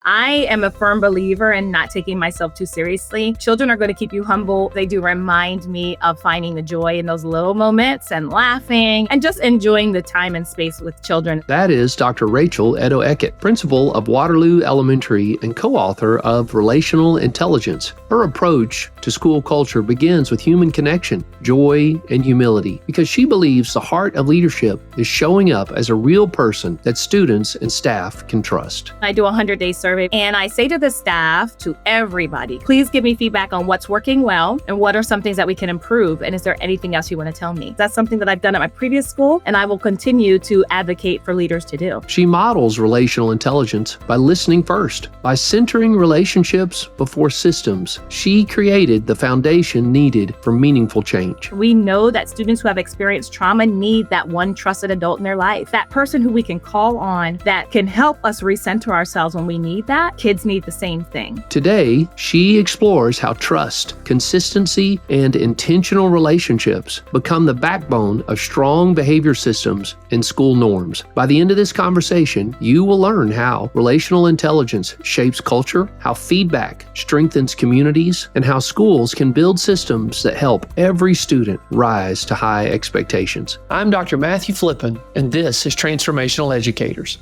I am a firm believer in not taking myself too seriously. Children are going to keep you humble. They do remind me of finding the joy in those little moments and laughing and just enjoying the time and space with children. That is Dr. Rachel Edoho-Eket, principal of Waterloo Elementary and co-author of Relational Intelligence. Her approach to school culture begins with human connection, joy, and humility, because she believes the heart of leadership is showing up as a real person that students and staff can trust. I do a 100-day survey, and I say to the staff, to everybody, please give me feedback on what's working well and what are some things that we can improve, and is there anything else you want to tell me? That's something that I've done at my previous school, and I will continue to advocate for leaders to do. She models relational intelligence by listening first, by centering relationships before systems. She created the foundation needed for meaningful change. We know that students who have experienced trauma need that one trusted adult in their life, that person who we can call on that can help us recenter ourselves when we need that. Kids need the same thing. Today, she explores how trust, consistency, and intentional relationships become the backbone of strong behavior systems and school norms. By the end of this conversation, you will learn how relational intelligence shapes culture, how feedback strengthens communities, and how schools can build systems that help every student rise to high expectations. I'm Dr. Matthew Flippen, and this is Transformational Educators.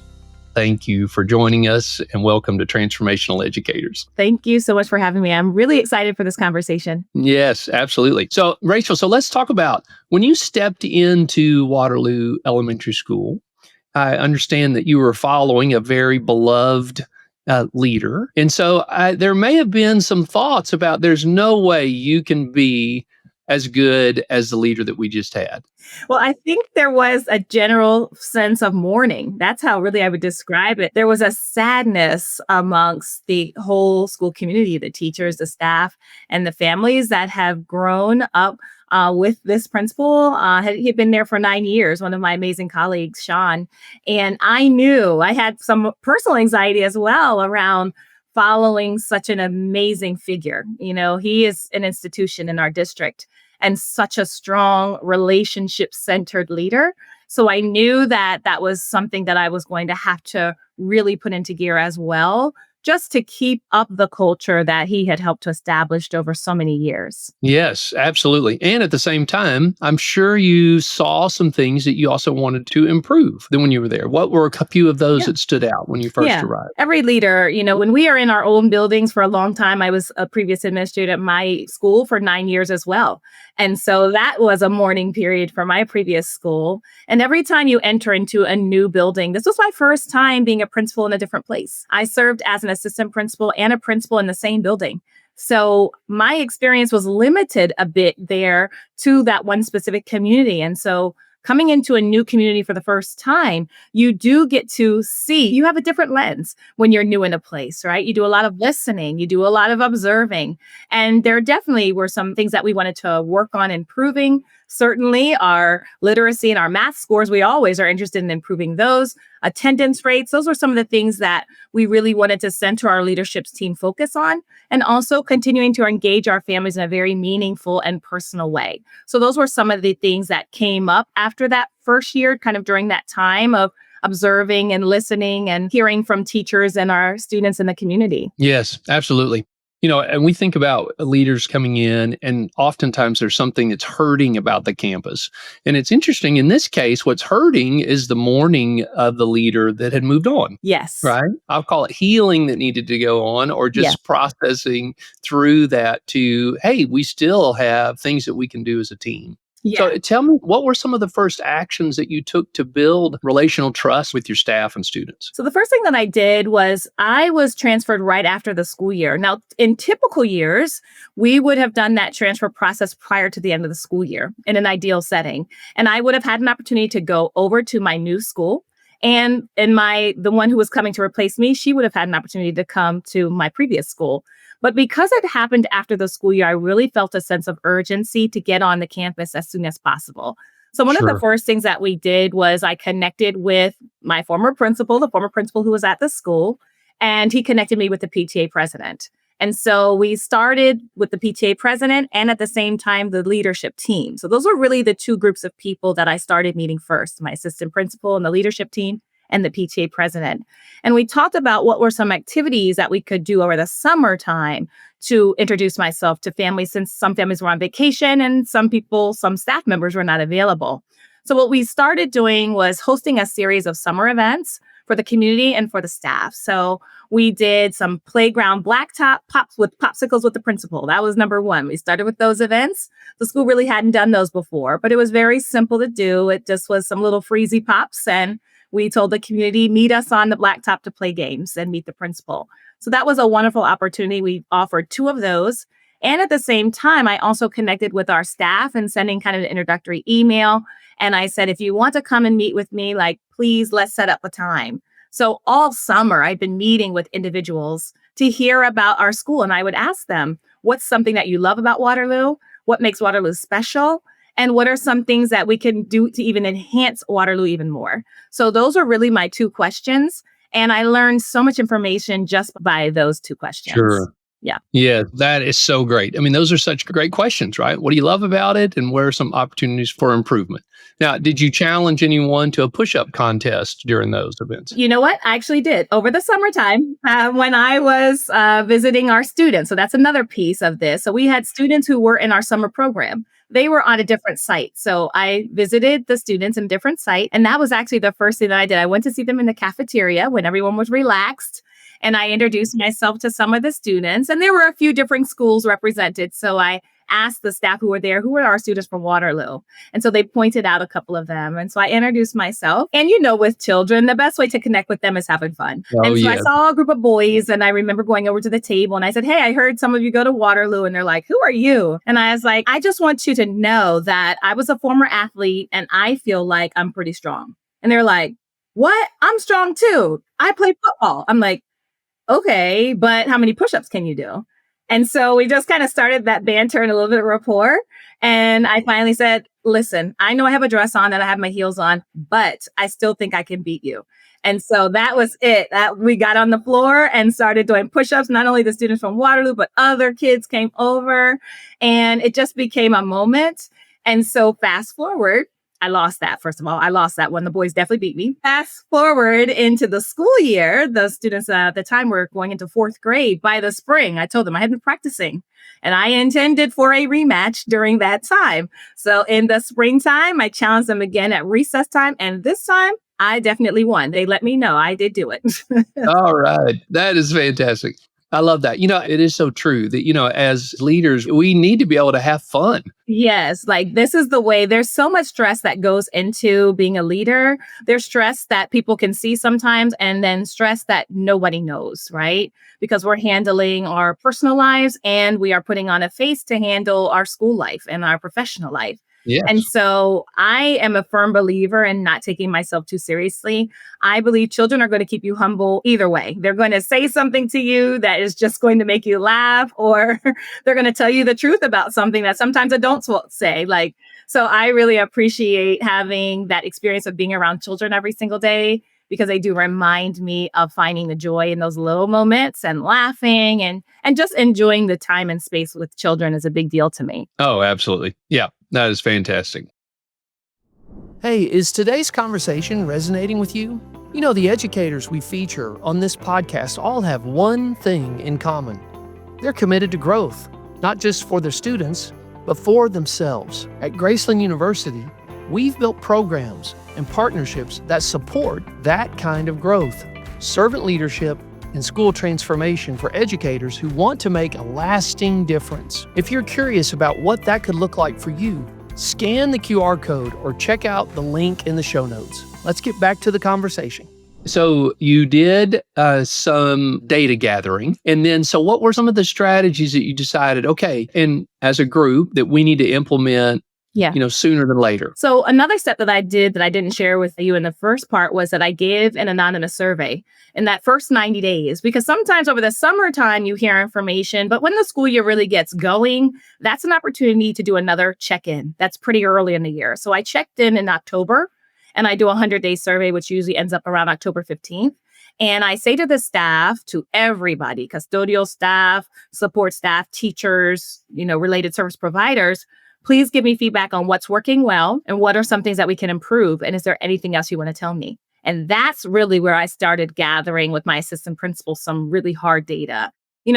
Thank you for joining us, and welcome to Transformational Educators. Thank you so much for having me. I'm really excited for this conversation. Yes, absolutely. So, Rachel, let's talk about when you stepped into Waterloo Elementary School. I understand that you were following a very beloved leader. And so there may have been some thoughts about there's no way you can be as good as the leader that we just had. Well, I think there was a general sense of mourning. That's how really I would describe it. There was a sadness amongst the whole school community, the teachers, the staff, and the families that have grown up with this principal. He had been there for 9 years, one of my amazing colleagues, Sean. And I knew I had some personal anxiety as well around following such an amazing figure. You know, he is an institution in our district and such a strong relationship-centered leader. So I knew that that was something that I was going to have to really put into gear as well, just to keep up the culture that he had helped to establish over so many years. Yes, absolutely. And at the same time, I'm sure you saw some things that you also wanted to improve than when you were there. What were a few of those that stood out when you first arrived? Every leader, you know, when we are in our own buildings for a long time, I was a previous administrator at my school for 9 years as well. And so that was a mourning period for my previous school. And every time you enter into a new building, this was my first time being a principal in a different place. I served as an assistant principal and a principal in the same building. So my experience was limited a bit there to that one specific community. And so coming into a new community for the first time, you do get to see, you have a different lens when you're new in a place, right? You do a lot of listening, you do a lot of observing. And there definitely were some things that we wanted to work on improving. Certainly our literacy and our math scores, we always are interested in improving those. Attendance rates, those were some of the things that we really wanted to center our leadership team focus on, and also continuing to engage our families in a very meaningful and personal way. So those were some of the things that came up after that first year, kind of during that time of observing and listening and hearing from teachers and our students in the community. Yes, absolutely. You know, and we think about leaders coming in, and oftentimes there's something that's hurting about the campus. And it's interesting, in this case, what's hurting is the mourning of the leader that had moved on. Yes. Right? I'll call it healing that needed to go on, or just processing through that to, hey, we still have things that we can do as a team. Yeah. So tell me, what were some of the first actions that you took to build relational trust with your staff and students? So the first thing that I did was I was transferred right after the school year. Now, in typical years, we would have done that transfer process prior to the end of the school year in an ideal setting. And I would have had an opportunity to go over to my new school. And the one who was coming to replace me, she would have had an opportunity to come to my previous school. But because it happened after the school year, I really felt a sense of urgency to get on the campus as soon as possible. So one of the first things that we did was I connected with my former principal, the former principal who was at the school, and he connected me with the PTA president. And so we started with the PTA president and at the same time, the leadership team. So those were really the two groups of people that I started meeting first, my assistant principal and the leadership team. and the PTA president. And we talked about what were some activities that we could do over the summertime to introduce myself to families, since some families were on vacation and some staff members were not available. So what we started doing was hosting a series of summer events for the community and for the staff. So we did some playground blacktop pops with popsicles with the principal. That was number one. We started with those events. The school really hadn't done those before, but it was very simple to do. It just was some little freezy pops, and we told the community, meet us on the blacktop to play games and meet the principal. So that was a wonderful opportunity. We offered 2 of those. And at the same time, I also connected with our staff and sending kind of an introductory email. And I said, if you want to come and meet with me, please, let's set up a time. So all summer, I've been meeting with individuals to hear about our school. And I would ask them, what's something that you love about Waterloo? What makes Waterloo special? And what are some things that we can do to even enhance Waterloo even more? So those are really my 2 questions. And I learned so much information just by those 2 questions. Sure. Yeah. Yeah, that is so great. I mean, those are such great questions, right? What do you love about it? And where are some opportunities for improvement? Now, did you challenge anyone to a push-up contest during those events? You know what? I actually did over the summertime when I was visiting our students. So that's another piece of this. So we had students who were in our summer program. They were on a different site. So I visited the students in a different site. And that was actually the first thing that I did. I went to see them in the cafeteria when everyone was relaxed. And I introduced myself to some of the students. And there were a few different schools represented. So I asked the staff who were there, who were our students from Waterloo? And so they pointed out a couple of them. And so I introduced myself. And with children, the best way to connect with them is having fun. And so I saw a group of boys, and I remember going over to the table and I said, hey, I heard some of you go to Waterloo. And they're like, who are you? And I was like, I just want you to know that I was a former athlete and I feel like I'm pretty strong. And they're like, what? I'm strong too. I play football. I'm like, okay, but how many push-ups can you do? And so we just kind of started that banter and a little bit of rapport. And I finally said, listen, I know I have a dress on and I have my heels on, but I still think I can beat you. And so that was it. We got on the floor and started doing push-ups. Not only the students from Waterloo, but other kids came over, and it just became a moment. And so fast forward, I lost that. First of all, I lost that one. The boys definitely beat me. Fast forward into the school year, the students at the time were going into 4th grade. By the spring, I told them I had been practicing and I intended for a rematch during that time. So in the springtime, I challenged them again at recess time. And this time I definitely won. They let me know I did do it. All right. That is fantastic. I love that. It is so true that, as leaders, we need to be able to have fun. Yes, this is the way. There's so much stress that goes into being a leader. There's stress that people can see sometimes, and then stress that nobody knows, right? Because we're handling our personal lives and we are putting on a face to handle our school life and our professional life. Yes. And so I am a firm believer in not taking myself too seriously. I believe children are going to keep you humble either way. They're going to say something to you that is just going to make you laugh, or they're going to tell you the truth about something that sometimes adults won't say. So I really appreciate having that experience of being around children every single day, because they do remind me of finding the joy in those little moments and laughing and just enjoying the time and space with children is a big deal to me. Oh, absolutely. Yeah, that is fantastic. Hey, is today's conversation resonating with you? The educators we feature on this podcast all have one thing in common. They're committed to growth, not just for their students, but for themselves. At Graceland University, we've built programs and partnerships that support that kind of growth. Servant leadership and school transformation for educators who want to make a lasting difference. If you're curious about what that could look like for you, scan the QR code or check out the link in the show notes. Let's get back to the conversation. So you did some data gathering. And then, so what were some of the strategies that you decided, okay, and as a group that we need to implement sooner than later? So another step that I did that I didn't share with you in the first part was that I gave an anonymous survey in that first 90 days, because sometimes over the summertime you hear information, but when the school year really gets going, that's an opportunity to do another check-in. That's pretty early in the year. So I checked in October, and I do a 100-day survey, which usually ends up around October 15th. And I say to the staff, to everybody, custodial staff, support staff, teachers, related service providers, please give me feedback on what's working well and what are some things that we can improve. And is there anything else you want to tell me? And that's really where I started gathering with my assistant principal some really hard data.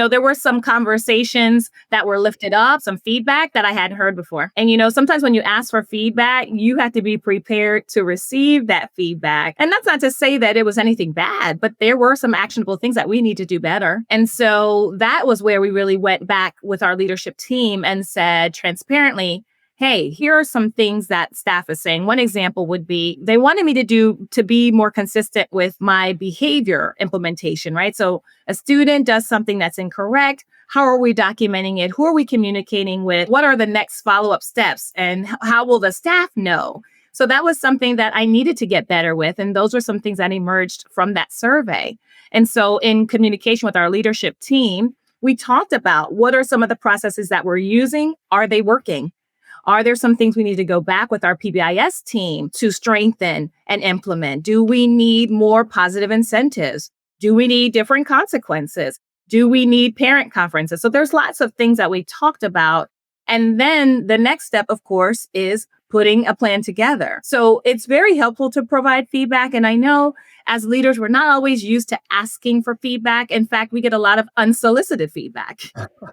There were some conversations that were lifted up, some feedback that I hadn't heard before. And, sometimes when you ask for feedback, you have to be prepared to receive that feedback. And that's not to say that it was anything bad, but there were some actionable things that we need to do better. And so that was where we really went back with our leadership team and said transparently, hey, here are some things that staff is saying. One example would be they wanted me to be more consistent with my behavior implementation, right? So a student does something that's incorrect. How are we documenting it? Who are we communicating with? What are the next follow-up steps? And how will the staff know? So that was something that I needed to get better with. And those were some things that emerged from that survey. And so in communication with our leadership team, we talked about what are some of the processes that we're using? Are they working? Are there some things we need to go back with our PBIS team to strengthen and implement? Do we need more positive incentives? Do we need different consequences? Do we need parent conferences? So there's lots of things that we talked about. And then the next step, of course, is putting a plan together. So it's very helpful to provide feedback. And I know as leaders, we're not always used to asking for feedback. In fact, we get a lot of unsolicited feedback,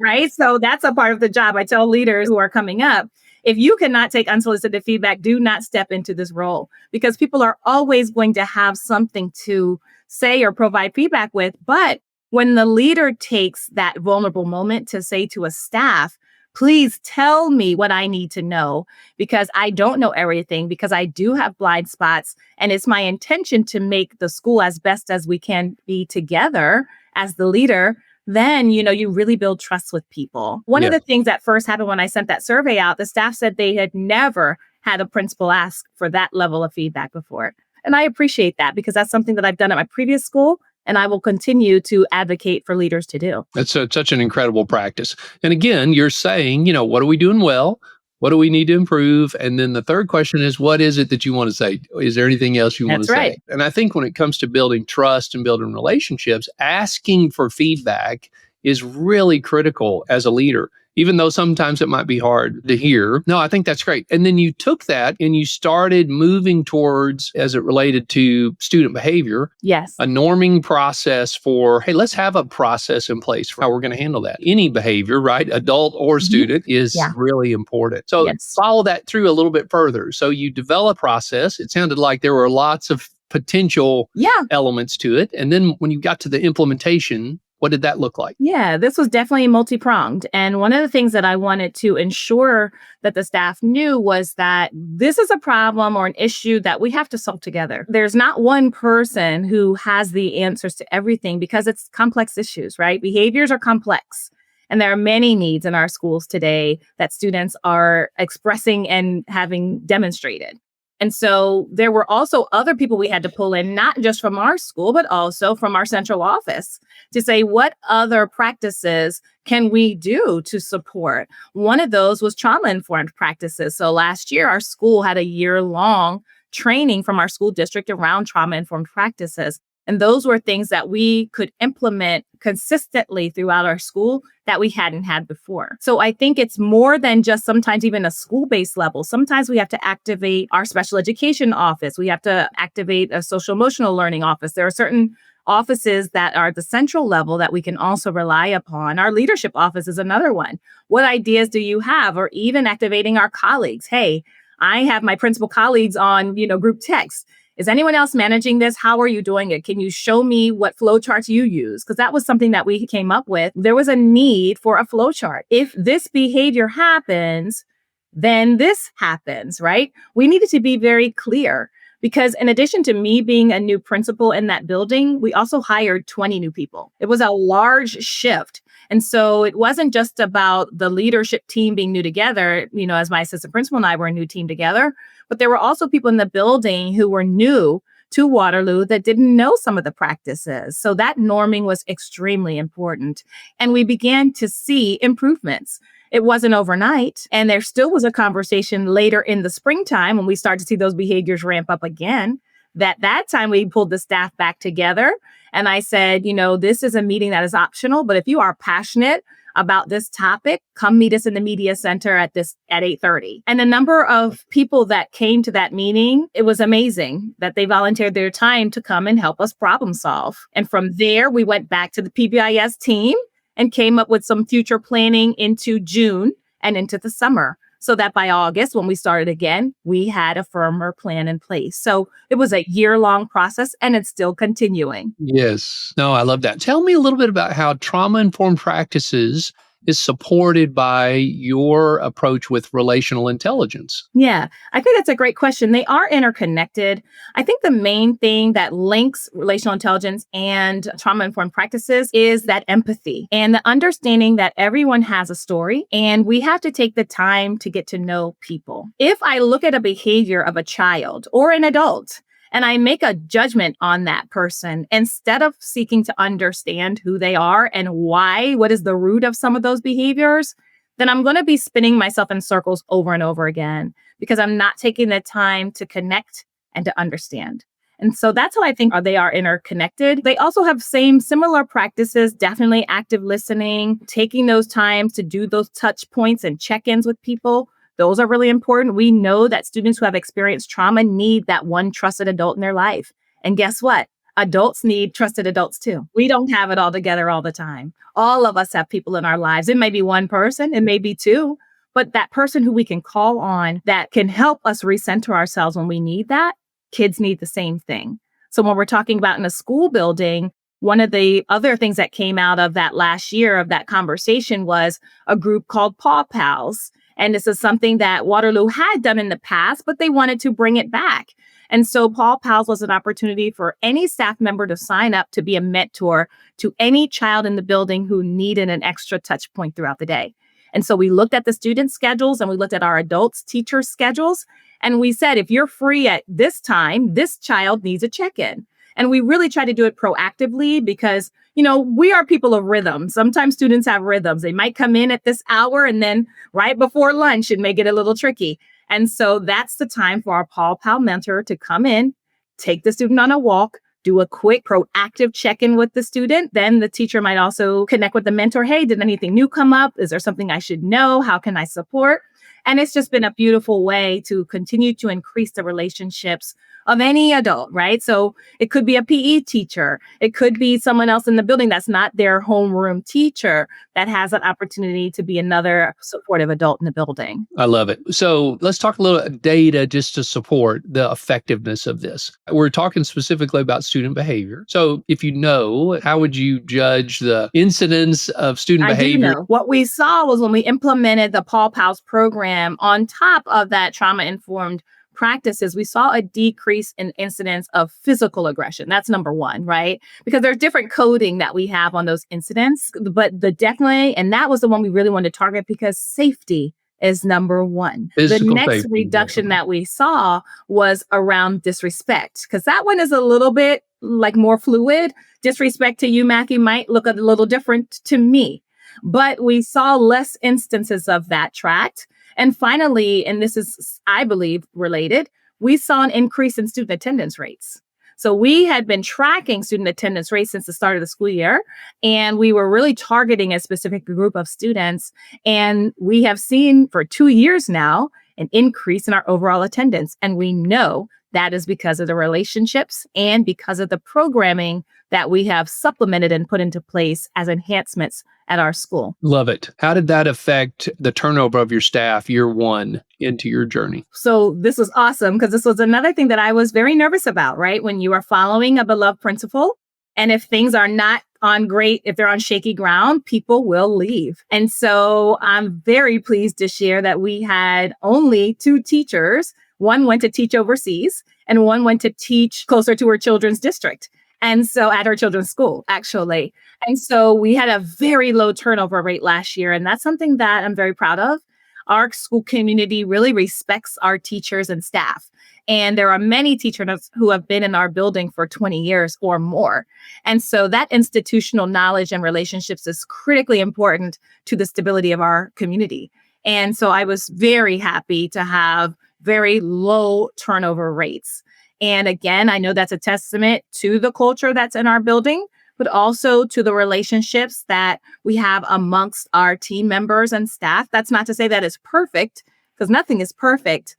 right? So that's a part of the job. I tell leaders who are coming up, if you cannot take unsolicited feedback, do not step into this role because people are always going to have something to say or provide feedback with. But when the leader takes that vulnerable moment to say to a staff, please tell me what I need to know because I don't know everything, because I do have blind spots. And it's my intention to make the school as best as we can be together as the leader. Then, you really build trust with people. One of the things that first happened when I sent that survey out, the staff said they had never had a principal ask for that level of feedback before. And I appreciate that because that's something that I've done at my previous school. And I will continue to advocate for leaders to do. That's such an incredible practice. And again, you're saying, what are we doing well? What do we need to improve? And then the third question is, what is it that you want to say? Is there anything else you want to say? And I think when it comes to building trust and building relationships, asking for feedback is really critical as a leader, even though sometimes it might be hard to hear. No, I think that's great. And then you took that and you started moving towards, as it related to student behavior, yes, a norming process for, hey, let's have a process in place for how we're going to handle that. Any behavior, right, adult or student, is really important. So follow that through a little bit further. So you develop a process. It sounded like there were lots of potential elements to it. And then when you got to the implementation, what did that look like? Yeah, this was definitely multi-pronged. And one of the things that I wanted to ensure that the staff knew was that this is a problem or an issue that we have to solve together. There's not one person who has the answers to everything because it's complex issues, right? Behaviors are complex. And there are many needs in our schools today that students are expressing and having demonstrated. And so there were also other people we had to pull in, not just from our school, but also from our central office to say, what other practices can we do to support? One of those was trauma-informed practices. So last year, our school had a year-long training from our school district around trauma-informed practices. And those were things that we could implement consistently throughout our school that we hadn't had before. So I think it's more than just sometimes even a school-based level. Sometimes we have to activate our special education office. We have to activate a social emotional learning office. There are certain offices that are at the central level that we can also rely upon. Our leadership office is another one. What ideas do you have? Or even activating our colleagues. Hey, I have my principal colleagues on, group text. Is anyone else managing this? How are you doing it? Can you show me what flowcharts you use? Because that was something that we came up with. There was a need for a flowchart. If this behavior happens, then this happens, right? We needed to be very clear because in addition to me being a new principal in that building, we also hired 20 new people. It was a large shift. And so it wasn't just about the leadership team being new together, as my assistant principal and I were a new team together, but there were also people in the building who were new to Waterloo that didn't know some of the practices. So that norming was extremely important. And we began to see improvements. It wasn't overnight. And there still was a conversation later in the springtime when we started to see those behaviors ramp up again. That time we pulled the staff back together. And I said, this is a meeting that is optional, but if you are passionate about this topic, come meet us in the media center at 8:30. And the number of people that came to that meeting, it was amazing that they volunteered their time to come and help us problem solve. And from there, we went back to the PBIS team and came up with some future planning into June and into the summer, so that by August, when we started again, we had a firmer plan in place. So it was a year-long process, and it's still continuing. Yes. No, I love that. Tell me a little bit about how trauma-informed practices is supported by your approach with relational intelligence. Yeah, I think that's a great question. They are interconnected. I think the main thing that links relational intelligence and trauma-informed practices is that empathy and the understanding that everyone has a story and we have to take the time to get to know people. If I look at a behavior of a child or an adult, and I make a judgment on that person instead of seeking to understand who they are and why, what is the root of some of those behaviors, then I'm going to be spinning myself in circles over and over again because I'm not taking the time to connect and to understand. And so that's how I think they are interconnected. They also have similar practices, definitely active listening, taking those times to do those touch points and check-ins with people. Those are really important. We know that students who have experienced trauma need that one trusted adult in their life. And guess what? Adults need trusted adults too. We don't have it all together all the time. All of us have people in our lives. It may be one person, it may be two, but that person who we can call on that can help us recenter ourselves when we need that, kids need the same thing. So when we're talking about in a school building, one of the other things that came out of that last year of that conversation was a group called Paw Pals. And this is something that Waterloo had done in the past, but they wanted to bring it back. And so Paw Pals was an opportunity for any staff member to sign up to be a mentor to any child in the building who needed an extra touch point throughout the day. And so we looked at the student schedules and we looked at our adults, teachers' schedules. And we said, if you're free at this time, this child needs a check-in. And we really try to do it proactively because, we are people of rhythm. Sometimes students have rhythms. They might come in at this hour and then right before lunch, it may get a little tricky. And so that's the time for our Paw Pal mentor to come in, take the student on a walk, do a quick proactive check-in with the student. Then the teacher might also connect with the mentor. Hey, did anything new come up? Is there something I should know? How can I support? And it's just been a beautiful way to continue to increase the relationships of any adult, right? So it could be a PE teacher. It could be someone else in the building that's not their homeroom teacher that has an opportunity to be another supportive adult in the building. I love it. So let's talk a little data just to support the effectiveness of this. We're talking specifically about student behavior. So if you know, how would you judge the incidence of student behavior? I do know. What we saw was when we implemented the Paw Pals program on top of that trauma-informed practices, we saw a decrease in incidents of physical aggression. That's number one, right? Because there's different coding that we have on those incidents, but and that was the one we really wanted to target because safety is number one. The next reduction that we saw was around disrespect, because that one is a little bit like more fluid. Disrespect to you, Matthew, might look a little different to me, but we saw less instances of that tracked. And finally, and this is, I believe, related, we saw an increase in student attendance rates. So we had been tracking student attendance rates since the start of the school year, and we were really targeting a specific group of students. And we have seen for 2 years now an increase in our overall attendance. And we know that is because of the relationships and because of the programming that we have supplemented and put into place as enhancements at our school. Love it. How did that affect the turnover of your staff year one into your journey? So this was awesome because this was another thing that I was very nervous about, right? When you are following a beloved principal, and if things are not if they're on shaky ground, people will leave. And so I'm very pleased to share that we had only 2 teachers. One went to teach overseas and one went to teach closer to her children's district. And so at her children's school, actually. And so we had a very low turnover rate last year. And that's something that I'm very proud of. Our school community really respects our teachers and staff. And there are many teachers who have been in our building for 20 years or more. And so that institutional knowledge and relationships is critically important to the stability of our community. And so I was very happy to have very low turnover rates. And again, I know that's a testament to the culture that's in our building, but also to the relationships that we have amongst our team members and staff. That's not to say that it's perfect, because nothing is perfect,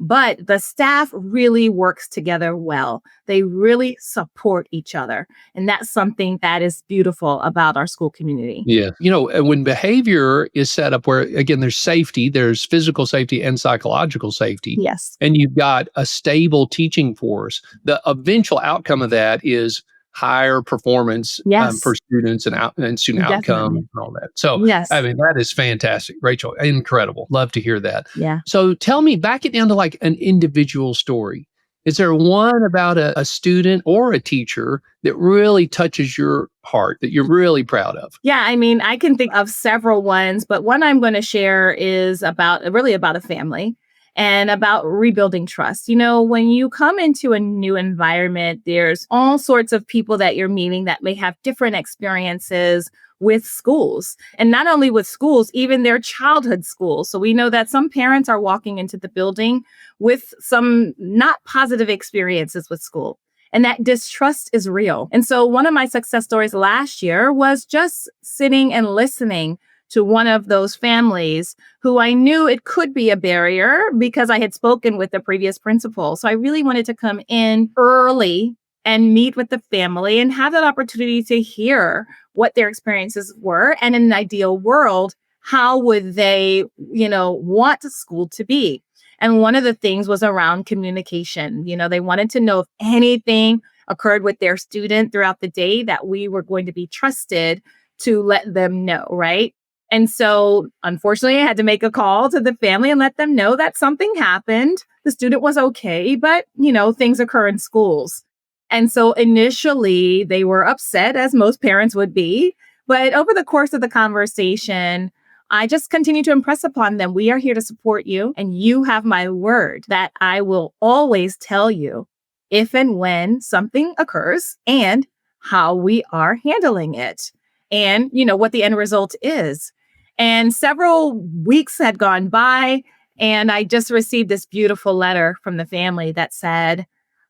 but the staff really works together well. They really support each other. And that's something that is beautiful about our school community. Yeah. When behavior is set up where, again, there's safety, there's physical safety and psychological safety, Yes. and you've got a stable teaching force, the eventual outcome of that is higher performance for Yes. students and student outcome Definitely. and all that. So, I Yes. mean, that is fantastic, Rachel. Incredible. Love to hear that. Yeah. So, tell me, back it down to like an individual story. Is there one about a student or a teacher that really touches your heart that you're really proud of? Yeah, I mean, I can think of several ones, but one I'm going to share is really about a family and about rebuilding trust. When you come into a new environment, there's all sorts of people that you're meeting that may have different experiences with schools, and not only with schools, even their childhood schools. So we know that some parents are walking into the building with some not positive experiences with school. And that distrust is real. And so one of my success stories last year was just sitting and listening to one of those families who I knew it could be a barrier because I had spoken with the previous principal. So I really wanted to come in early and meet with the family and have that opportunity to hear what their experiences were. And in an ideal world, how would they, want school to be? And one of the things was around communication. They wanted to know if anything occurred with their student throughout the day that we were going to be trusted to let them know, right? And so, unfortunately, I had to make a call to the family and let them know that something happened. The student was okay, but, things occur in schools. And so initially, they were upset, as most parents would be. But over the course of the conversation, I just continue to impress upon them, we are here to support you, and you have my word that I will always tell you if and when something occurs and how we are handling it and, what the end result is. And several weeks had gone by, and I just received this beautiful letter from the family that said,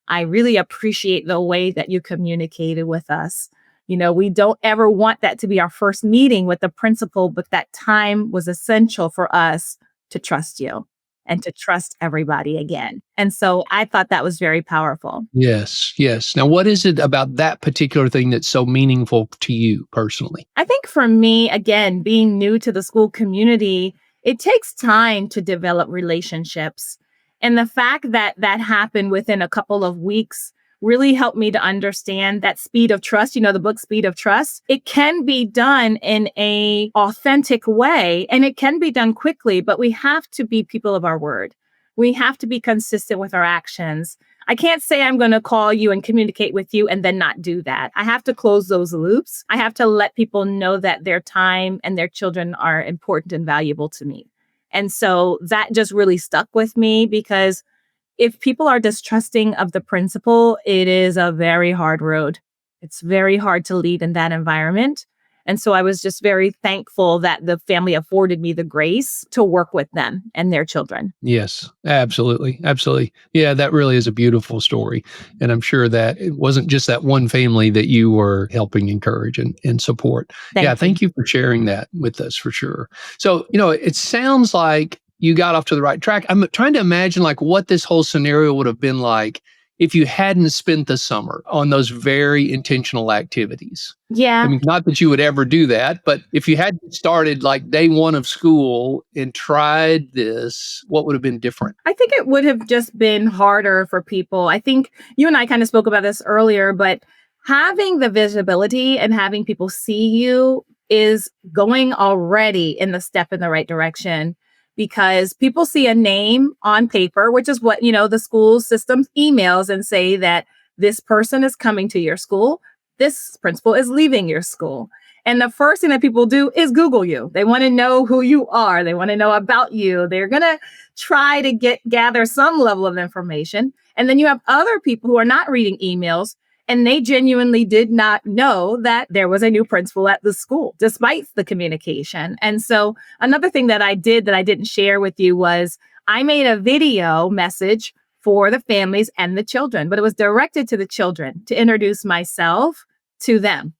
I really appreciate the way that you communicated with us. We don't ever want that to be our first meeting with the principal, but that time was essential for us to trust you and to trust everybody again. And so I thought that was very powerful. Yes, yes. Now, what is it about that particular thing that's so meaningful to you personally? I think for me, again, being new to the school community, it takes time to develop relationships. And the fact that that happened within a couple of weeks really helped me to understand that speed of trust, the book Speed of Trust. It can be done in a authentic way and it can be done quickly, but we have to be people of our word. We have to be consistent with our actions. I can't say I'm going to call you and communicate with you and then not do that. I have to close those loops. I have to let people know that their time and their children are important and valuable to me. And so that just really stuck with me because if people are distrusting of the principal, it is a very hard road. It's very hard to lead in that environment. And so I was just very thankful that the family afforded me the grace to work with them and their children. Yes, absolutely. Absolutely. Yeah, that really is a beautiful story. And I'm sure that it wasn't just that one family that you were helping encourage and support. Thank you for sharing that with us for sure. So, it sounds like you got off to the right track. I'm trying to imagine like what this whole scenario would have been like if you hadn't spent the summer on those very intentional activities. Yeah. I mean, not that you would ever do that, but if you had started like day one of school and tried this, what would have been different? I think it would have just been harder for people. I think you and I kind of spoke about this earlier, but having the visibility and having people see you is going already in the step in the right direction. Because people see a name on paper, which is what, the school system emails and say that this person is coming to your school. This principal is leaving your school. And the first thing that people do is Google you. They want to know who you are. They want to know about you. They're going to try to gather some level of information. And then you have other people who are not reading emails. And they genuinely did not know that there was a new principal at the school, despite the communication. And so another thing that I did that I didn't share with you was I made a video message for the families and the children, but it was directed to the children to introduce myself to them.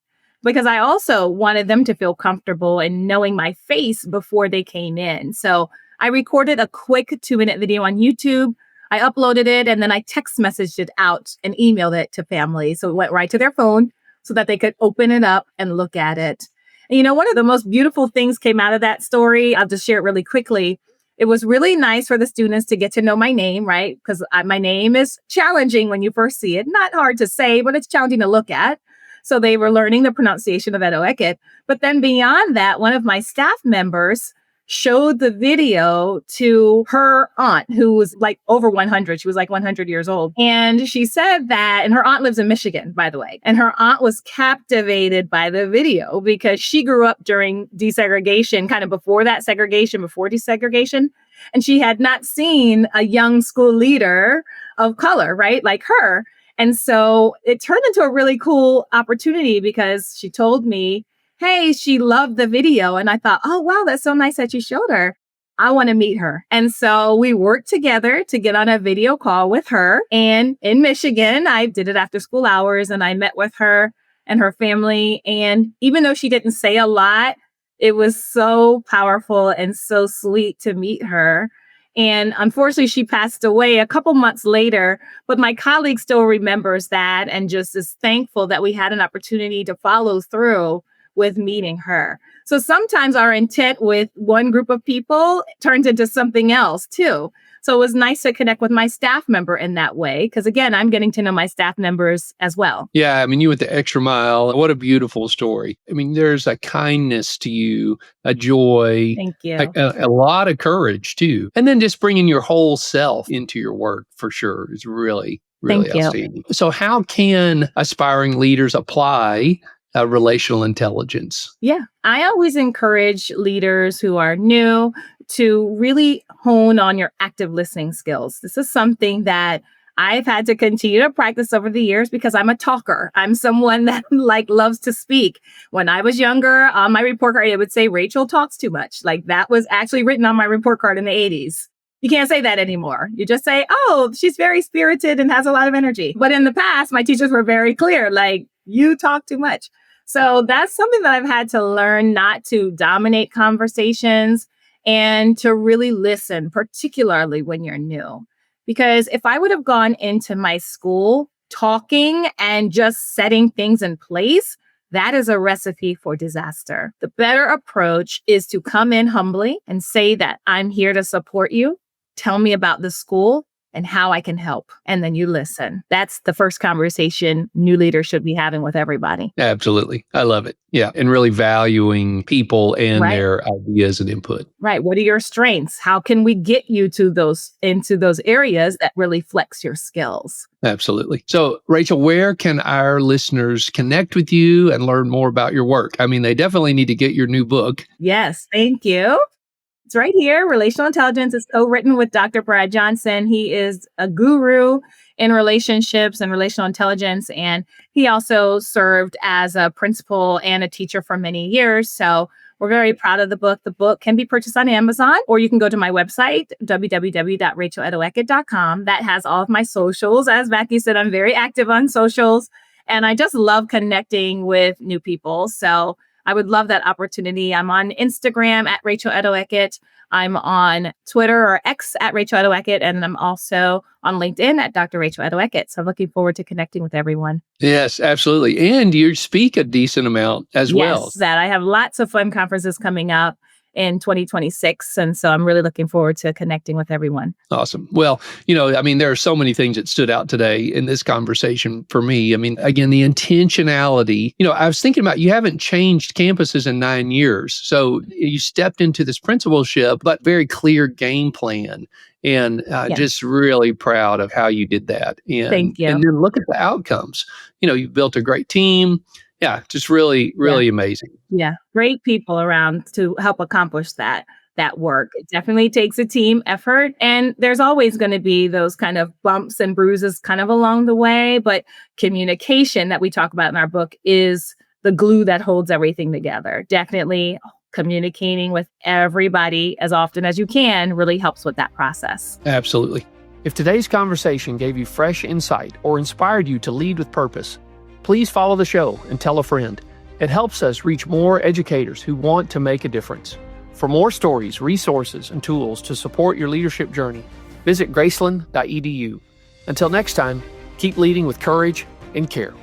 because I also wanted them to feel comfortable in knowing my face before they came in. So I recorded a quick 2-minute video on YouTube. I uploaded it and then I text messaged it out and emailed it to families. So it went right to their phone so that they could open it up and look at it. And one of the most beautiful things came out of that story. I'll just share it really quickly. It was really nice for the students to get to know my name, right? Because my name is challenging when you first see it. Not hard to say, but it's challenging to look at. So they were learning the pronunciation of Edoho-Eket. But then beyond that, one of my staff members showed the video to her aunt, who was like over 100. She was like 100 years old. And she said that, and her aunt lives in Michigan, by the way. And her aunt was captivated by the video because she grew up during desegregation, kind of before that segregation, before desegregation. And she had not seen a young school leader of color, right? Like her. And so it turned into a really cool opportunity because she told me, hey, she loved the video. And I thought, oh, wow, that's so nice that you showed her. I want to meet her. And so we worked together to get on a video call with her. And in Michigan, I did it after school hours and I met with her and her family. And even though she didn't say a lot, it was so powerful and so sweet to meet her. And unfortunately, she passed away a couple months later, but my colleague still remembers that and just is thankful that we had an opportunity to follow through with meeting her. So sometimes our intent with one group of people turns into something else too. So it was nice to connect with my staff member in that way. Because again, I'm getting to know my staff members as well. Yeah, I mean, you went the extra mile. What a beautiful story. I mean, there's a kindness to you, a joy. Thank you. A lot of courage too. And then just bringing your whole self into your work for sure is really Thank you. outstanding. So how can aspiring leaders apply relational intelligence? Yeah, I always encourage leaders who are new to really hone on your active listening skills. This is something that I've had to continue to practice over the years because I'm a talker. I'm someone that loves to speak. When I was younger, on my report card, it would say Rachel talks too much. Like that was actually written on my report card in the 80s. You can't say that anymore. You just say, oh, she's very spirited and has a lot of energy. But in the past, my teachers were very clear, like, you talk too much. So that's something that I've had to learn, not to dominate conversations and to really listen, particularly when you're new. Because if I would have gone into my school talking and just setting things in place, that is a recipe for disaster. The better approach is to come in humbly and say that I'm here to support you. Tell me about the school and how I can help. And then you listen. That's the first conversation new leaders should be having with everybody. Absolutely. I love it. Yeah. And really valuing people and their ideas and input. Right. What are your strengths? How can we get you into those areas that really flex your skills? Absolutely. So, Rachel, where can our listeners connect with you and learn more about your work? I mean, they definitely need to get your new book. Yes. Thank you. It's right here. Relational Intelligence is co-written with Dr. Brad Johnson. He is a guru in relationships and relational intelligence. And he also served as a principal and a teacher for many years. So we're very proud of the book. The book can be purchased on Amazon, or you can go to my website, www.racheledoheket.com. That has all of my socials. As Becky said, I'm very active on socials, and I just love connecting with new people. So I would love that opportunity. I'm on Instagram at Rachel Edoho-Eket. I'm on Twitter or X at Rachel Edoho-Eket. And I'm also on LinkedIn at Dr. Rachel Edoho-Eket. So I'm looking forward to connecting with everyone. Yes, absolutely. And you speak a decent amount as well. Yes, that I have lots of fun conferences coming up in 2026. And so I'm really looking forward to connecting with everyone. Awesome. Well, I mean, there are so many things that stood out today in this conversation for me. I mean, again, the intentionality, I was thinking about, you haven't changed campuses in 9 years. So you stepped into this principalship, but very clear game plan. And just really proud of how you did that. And, thank you. And then look at the outcomes. You've built a great team. Yeah, just really amazing. Yeah, great people around to help accomplish that work. It definitely takes a team effort. And there's always going to be those kind of bumps and bruises kind of along the way. But communication that we talk about in our book is the glue that holds everything together. Definitely communicating with everybody as often as you can really helps with that process. Absolutely. If today's conversation gave you fresh insight or inspired you to lead with purpose, please follow the show and tell a friend. It helps us reach more educators who want to make a difference. For more stories, resources, and tools to support your leadership journey, visit graceland.edu. Until next time, keep leading with courage and care.